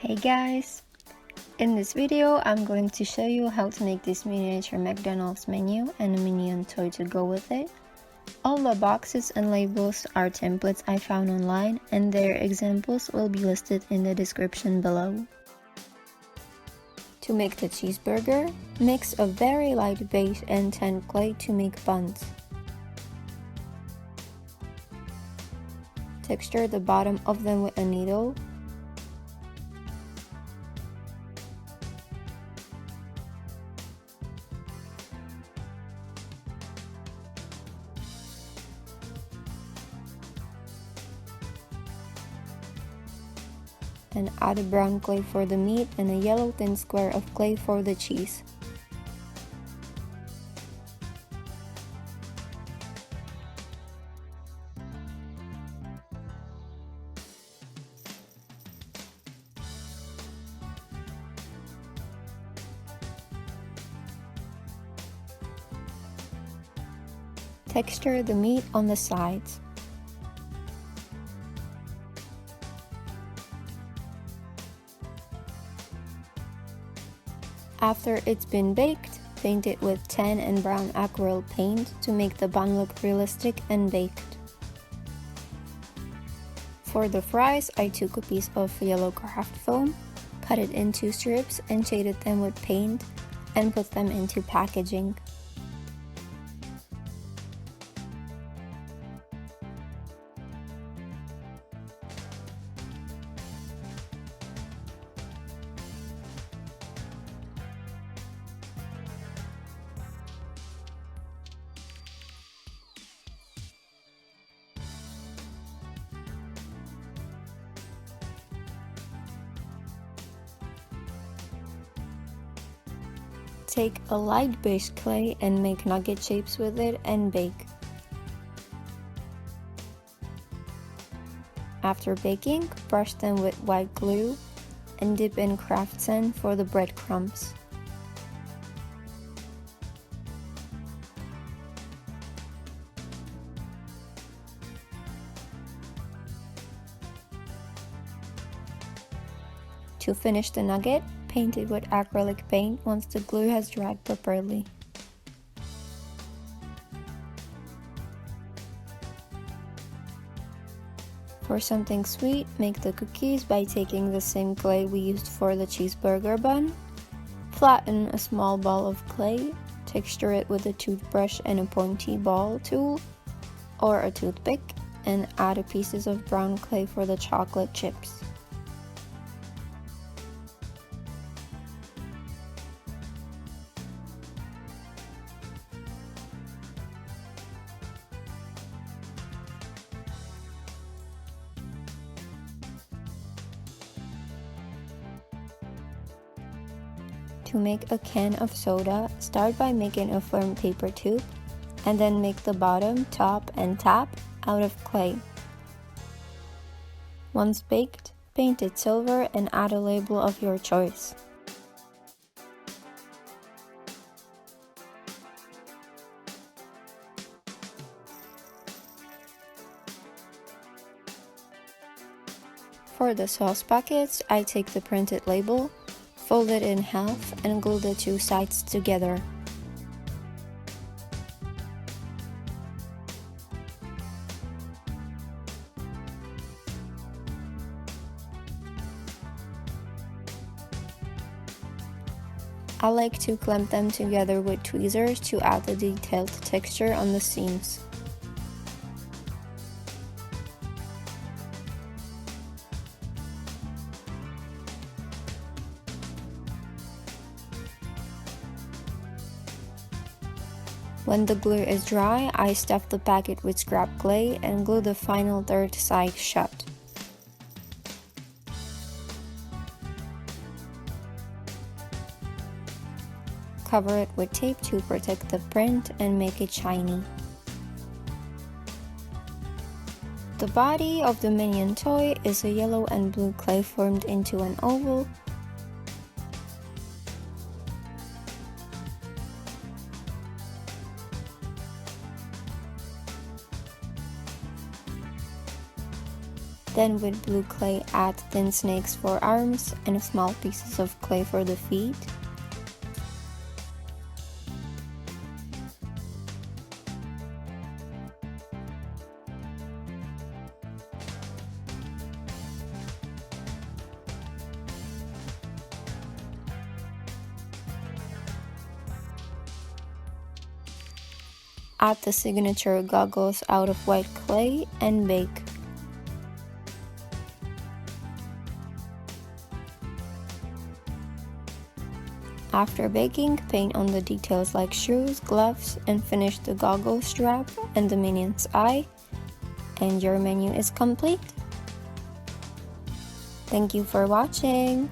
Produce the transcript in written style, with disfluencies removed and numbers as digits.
Hey guys! In this video, I'm going to show you how to make this miniature McDonald's menu and a minion toy to go with it. All the boxes and labels are templates I found online, and their examples will be listed in the description below. To make the cheeseburger, mix a very light base and tan clay to make buns. Texture the bottom of them with a needle. And add a brown clay for the meat and a yellow thin square of clay for the cheese. Texture the meat on the sides. After it's been baked, paint it with tan and brown aquarelle paint to make the bun look realistic and baked. For the fries, I took a piece of yellow craft foam, cut it into strips and shaded them with paint and put them into packaging. Take a light base clay and make nugget shapes with it and bake. After baking, brush them with white glue and dip in craft sand for the breadcrumbs. To finish the nugget, paint it with acrylic paint once the glue has dried properly. For something sweet, make the cookies by taking the same clay we used for the cheeseburger bun. Flatten a small ball of clay, texture it with a toothbrush and a pointy ball tool or a toothpick, and add pieces of brown clay for the chocolate chips. To make a can of soda, start by making a firm paper tube, and then make the bottom, top, and tap out of clay. Once baked, paint it silver and add a label of your choice. For the sauce packets, I take the printed label, fold it in half and glue the two sides together. I like to clamp them together with tweezers to add the detailed texture on the seams. When the glue is dry, I stuff the packet with scrap clay and glue the final third side shut. Cover it with tape to protect the print and make it shiny. The body of the minion toy is a yellow and blue clay formed into an oval. Then with blue clay, add thin snakes for arms and small pieces of clay for the feet. Add the signature goggles out of white clay and bake. After baking, paint on the details like shoes, gloves, and finish the goggle strap and the minion's eye, and your menu is complete. Thank you for watching.